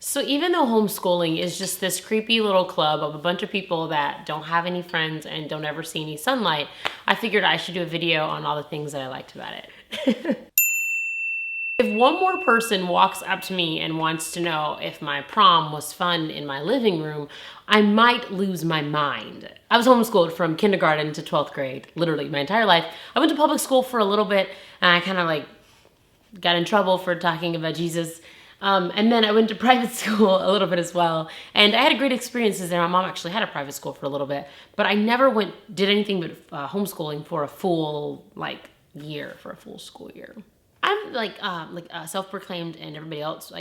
So even though homeschooling is just this creepy little club of a bunch of people that don't have any friends and don't ever see any sunlight, I figured I should do a video on all the things that I liked about it. If one more person walks up to me and wants to know if my prom was fun in my living room, I might lose my mind. I was homeschooled from kindergarten to 12th grade, literally my entire life. I went to public school for a little bit and I kind of like got in trouble for talking about Jesus. And then I went to private school a little bit as well. And I had great experiences there. My mom actually had a private school for a little bit, but I never did anything but homeschooling for a full year, for a full school year. I'm self-proclaimed, and everybody else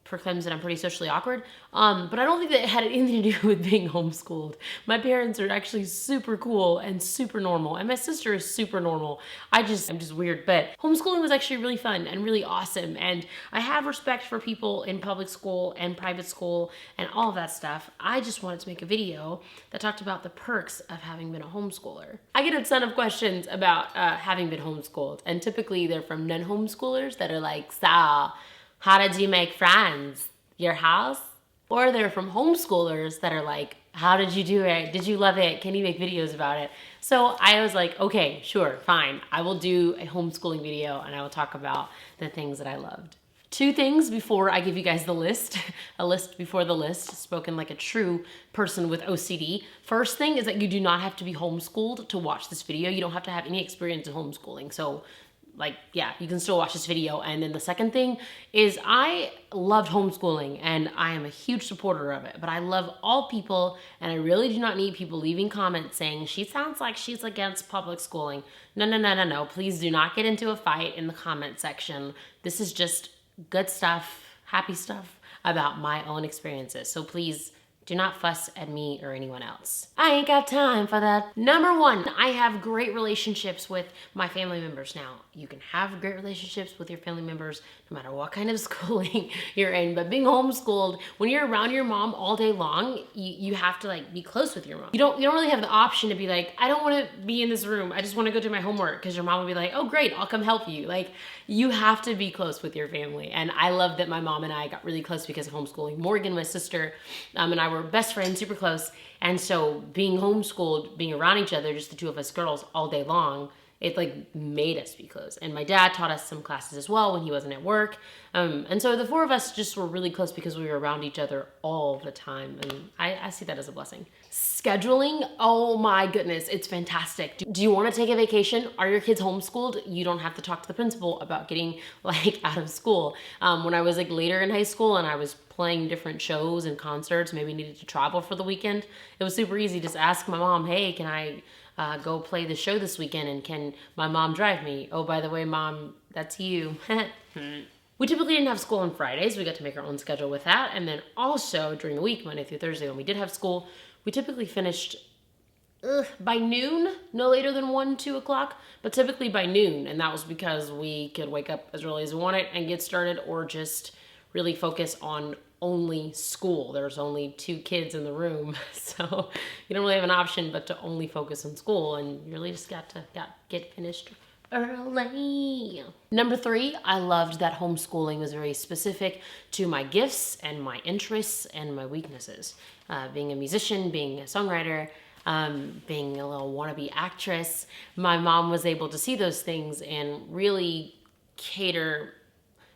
proclaims that I'm pretty socially awkward. But I don't think that it had anything to do with being homeschooled. My parents are actually super cool and super normal, and my sister is super normal. I'm just weird, but homeschooling was actually really fun and really awesome. And I have respect for people in public school and private school and all of that stuff. I just wanted to make a video that talked about the perks of having been a homeschooler. I get a ton of questions about having been homeschooled, and typically they're from non-homeschoolers that are like, "So, how did you make friends? Your house?" Or they're from homeschoolers that are like, "How did you do it? Did you love it? Can you make videos about it?" So I was like, okay, sure, fine. I will do a homeschooling video and I will talk about the things that I loved. 2 things before I give you guys the list. A list before the list, spoken like a true person with OCD. First thing is that you do not have to be homeschooled to watch this video. You don't have to have any experience in homeschooling. So yeah, you can still watch this video. And then the second thing is I loved homeschooling and I am a huge supporter of it, but I love all people and I really do not need people leaving comments saying, "She sounds like she's against public schooling." No. Please do not get into a fight in the comment section. This is just good stuff, happy stuff about my own experiences. So please do not fuss at me or anyone else. I ain't got time for that. Number 1, I have great relationships with my family members now. You can have great relationships with your family members no matter what kind of schooling you're in, but being homeschooled, when you're around your mom all day long, you have to be close with your mom. You don't really have the option to be like, "I don't want to be in this room. I just want to go do my homework," because your mom will be like, "Oh great, I'll come help you." You have to be close with your family. And I love that my mom and I got really close because of homeschooling. Morgan, my sister, and I were best friends, super close. And so being homeschooled, being around each other, just the 2 of us girls all day long, it made us be close. And my dad taught us some classes as well when he wasn't at work. And so the 4 of us just were really close because we were around each other all the time. And I see that as a blessing. Scheduling, oh my goodness, it's fantastic. Do you want to take a vacation? Are your kids homeschooled? You don't have to talk to the principal about getting out of school. When I was later in high school and I was playing different shows and concerts, maybe needed to travel for the weekend, it was super easy. Just ask my mom, "Hey, can I go play the show this weekend, and can my mom drive me? Oh, by the way, Mom, that's you." We typically didn't have school on Fridays. We got to make our own schedule with that. And then also during the week, Monday through Thursday, when we did have school, we typically finished by noon, no later than 1, 2 o'clock, but typically by noon. And that was because we could wake up as early as we wanted and get started, or just really focus on only school. There's only 2 kids in the room, so you don't really have an option but to only focus on school, and you really just got to get finished early. Number 3, I loved that homeschooling was very specific to my gifts and my interests and my weaknesses. Being a musician, being a songwriter, being a little wannabe actress, my mom was able to see those things and really cater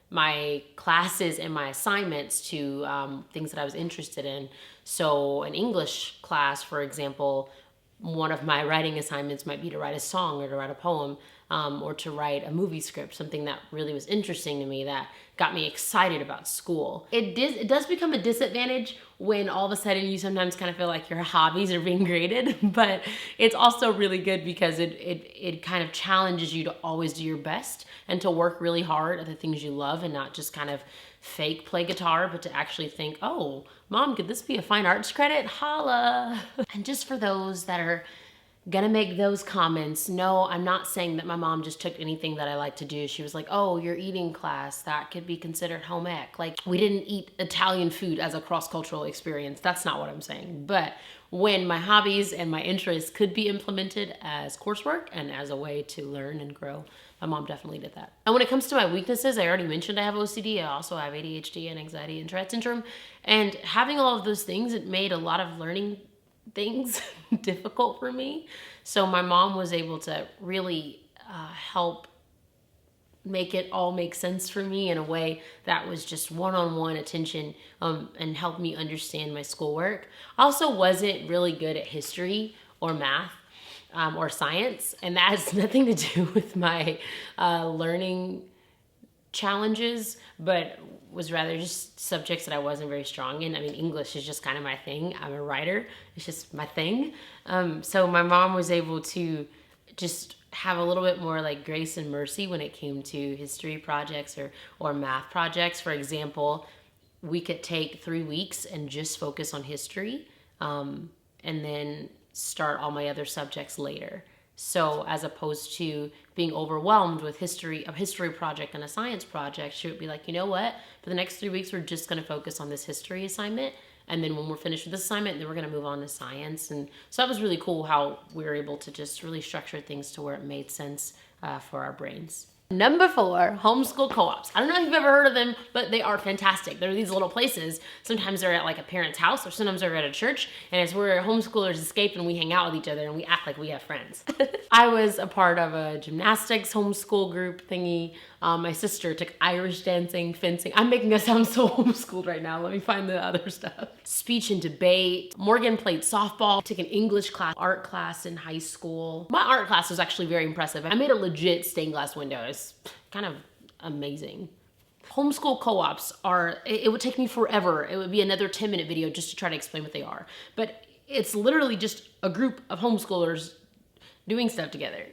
my classes and my assignments to things that I was interested in. So an English class, for example, one of my writing assignments might be to write a song or to write a poem, or to write a movie script, something that really was interesting to me that got me excited about school. It does become a disadvantage when all of a sudden you sometimes kind of feel like your hobbies are being graded, but it's also really good because it kind of challenges you to always do your best and to work really hard at the things you love, and not just kind of fake play guitar, but to actually think, "Oh, Mom, could this be a fine arts credit? Holla." And just for those that are gonna make those comments. No, I'm not saying that my mom just took anything that I like to do. She was like, oh, your eating class, that could be considered home ec. Like, we didn't eat Italian food as a cross-cultural experience. That's not what I'm saying. But when my hobbies and my interests could be implemented as coursework and as a way to learn and grow, my mom definitely did that. And when it comes to my weaknesses, I already mentioned I have OCD. I also have ADHD and anxiety and Tourette syndrome. And having all of those things, it made a lot of learning things difficult for me. So my mom was able to really help make it all make sense for me in a way that was just one-on-one attention and helped me understand my schoolwork. I also wasn't really good at history or math or science, and that has nothing to do with my learning challenges, but was rather just subjects that I wasn't very strong in. I mean, English is just kind of my thing. I'm a writer. It's just my thing. So my mom was able to just have a little bit more like grace and mercy when it came to history projects or math projects. For example, we could take 3 weeks and just focus on history and then start all my other subjects later. So as opposed to being overwhelmed with a history project and a science project, she would be like, you know what? For the next 3 weeks, we're just going to focus on this history assignment. And then when we're finished with this assignment, then we're going to move on to science. And so that was really cool how we were able to just really structure things to where it made sense for our brains. Number 4, homeschool co-ops. I don't know if you've ever heard of them, but they are fantastic. They're these little places. Sometimes they're at like a parent's house, or sometimes they're at a church, and it's where homeschoolers escape and we hang out with each other and we act like we have friends. I was a part of a gymnastics homeschool group thingy. My sister took Irish dancing, fencing. I'm making us sound so homeschooled right now. Let me find the other stuff. Speech and debate. Morgan played softball, took an English class, art class in high school. My art class was actually very impressive. I made a legit stained glass window. It's kind of amazing. Homeschool co-ops it would take me forever. It would be another 10-minute video just to try to explain what they are. But it's literally just a group of homeschoolers doing stuff together.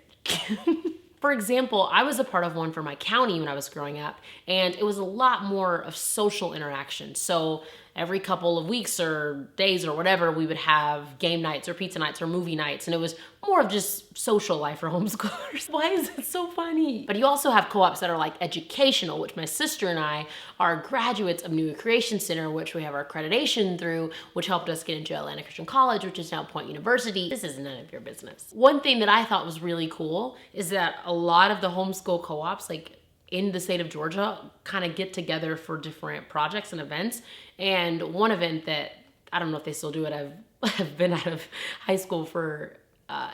For example, I was a part of one for my county when I was growing up, and it was a lot more of social interaction. So every couple of weeks or days or whatever, we would have game nights or pizza nights or movie nights, and it was more of just social life for homeschoolers. Why is it so funny? But you also have co-ops that are like educational, which my sister and I are graduates of New Creation Center, which we have our accreditation through, which helped us get into Atlanta Christian College, which is now Point University. This is none of your business. One thing that I thought was really cool is that a lot of the homeschool co-ops, like in the state of Georgia, kind of get together for different projects and events. And one event that, I don't know if they still do it, I've been out of high school for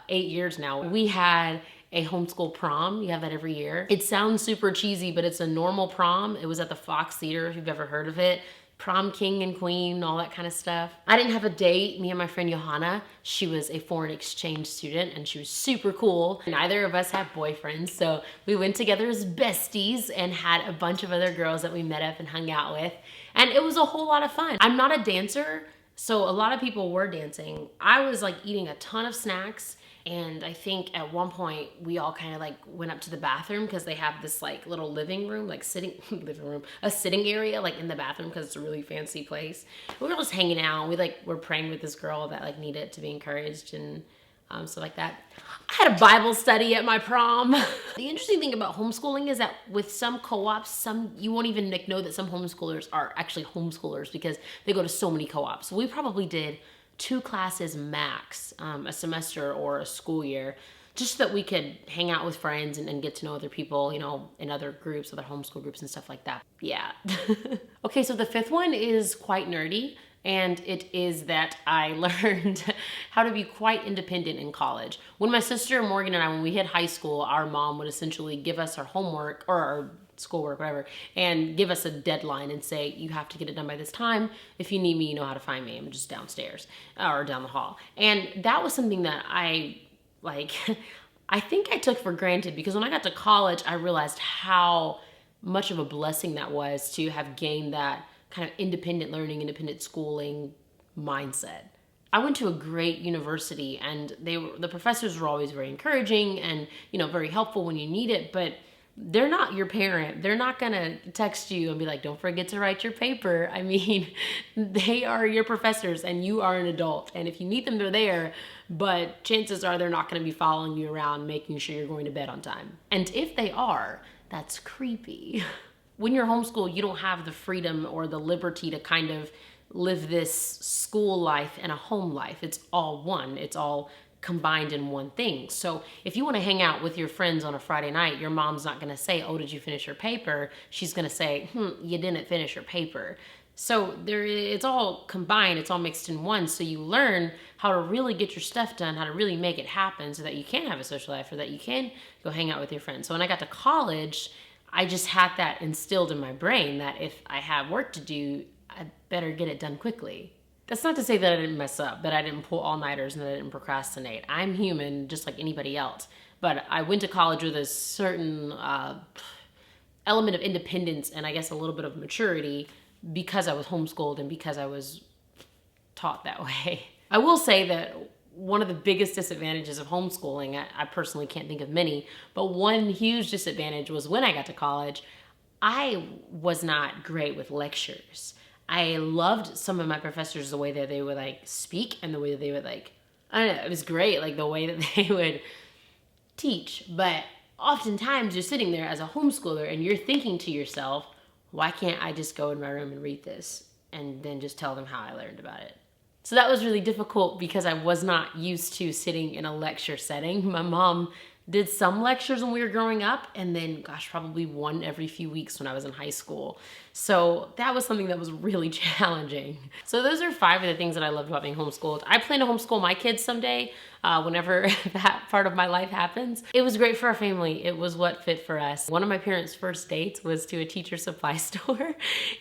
8 years now. We had a homeschool prom. You have that every year. It sounds super cheesy, but it's a normal prom. It was at the Fox Theater, if you've ever heard of it. Prom king and queen, all that kind of stuff. I didn't have a date. Me and my friend Johanna, she was a foreign exchange student and she was super cool. Neither of us have boyfriends, so we went together as besties and had a bunch of other girls that we met up and hung out with. And it was a whole lot of fun. I'm not a dancer, so a lot of people were dancing. I was like eating a ton of snacks. And I think at one point we all kind of like went up to the bathroom because they have this like little living room, like a sitting area like in the bathroom because it's a really fancy place. We were just hanging out. We like were praying with this girl that like needed to be encouraged and stuff like that. I had a Bible study at my prom. The interesting thing about homeschooling is that with some co-ops, you won't even like know that some homeschoolers are actually homeschoolers because they go to so many co-ops. So we probably did 2 classes max a semester or a school year, just so that we could hang out with friends and get to know other people, you know, in other groups, other homeschool groups and stuff like that. Yeah. Okay, so the 5th one is quite nerdy, and it is that I learned how to be quite independent in college. When my sister Morgan and I, when we hit high school, our mom would essentially give us our homework or our schoolwork, whatever, and give us a deadline and say, you have to get it done by this time. If you need me, you know how to find me. I'm just downstairs or down the hall. And that was something that I think I took for granted because when I got to college, I realized how much of a blessing that was to have gained that kind of independent learning, independent schooling mindset. I went to a great university and the professors were always very encouraging and, you know, very helpful when you need it, but they're not your parent. They're not gonna text you and be like, don't forget to write your paper. I mean, they are your professors and you are an adult. And if you need them, they're there, but chances are they're not gonna be following you around, making sure you're going to bed on time. And if they are, that's creepy. When you're homeschooled, you don't have the freedom or the liberty to kind of live this school life and a home life. It's all one. It's all combined in one thing. So if you want to hang out with your friends on a Friday night, your mom's not going to say, oh, did you finish your paper? She's going to say, you didn't finish your paper. So it's all combined, it's all mixed in one. So you learn how to really get your stuff done, how to really make it happen so that you can have a social life or that you can go hang out with your friends. So when I got to college, I just had that instilled in my brain that if I have work to do, I better get it done quickly. That's not to say that I didn't mess up, that I didn't pull all-nighters and that I didn't procrastinate. I'm human just like anybody else. But I went to college with a certain element of independence and I guess a little bit of maturity because I was homeschooled and because I was taught that way. I will say that one of the biggest disadvantages of homeschooling, I personally can't think of many, but one huge disadvantage was when I got to college, I was not great with lectures. I loved some of my professors, the way that they would like speak and the way that they would like, I don't know, it was great, like the way that they would teach. But oftentimes you're sitting there as a homeschooler and you're thinking to yourself, why can't I just go in my room and read this and then just tell them how I learned about it? So that was really difficult because I was not used to sitting in a lecture setting. My mom did some lectures when we were growing up and then, gosh, probably one every few weeks when I was in high school. So that was something that was really challenging. So those are 5 of the things that I loved about being homeschooled. I plan to homeschool my kids someday, whenever that part of my life happens. It was great for our family. It was what fit for us. One of my parents' first dates was to a teacher supply store.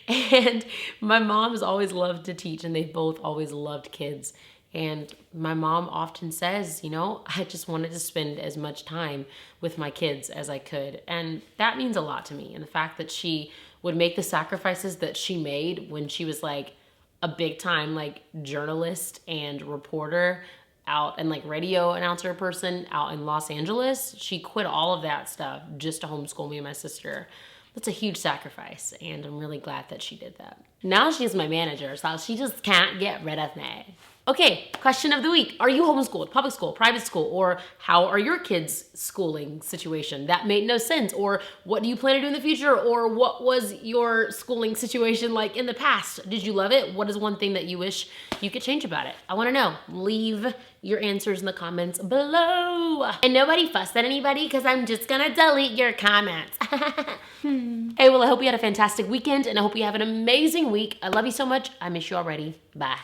And my mom has always loved to teach and they both always loved kids. And my mom often says, you know, I just wanted to spend as much time with my kids as I could. And that means a lot to me. And the fact that she would make the sacrifices that she made when she was like a big time like journalist and reporter out and like radio announcer person out in Los Angeles. She quit all of that stuff just to homeschool me and my sister. That's a huge sacrifice, and I'm really glad that she did that. Now she's my manager, so she just can't get rid of me. Okay, question of the week. Are you homeschooled, public school, private school, or how are your kids' schooling situation? That made no sense. Or what do you plan to do in the future? Or what was your schooling situation like in the past? Did you love it? What is one thing that you wish you could change about it? I wanna know. Leave your answers in the comments below. And nobody fuss at anybody because I'm just gonna delete your comments. Hey, well, I hope you had a fantastic weekend and I hope you have an amazing week. I love you so much. I miss you already. Bye.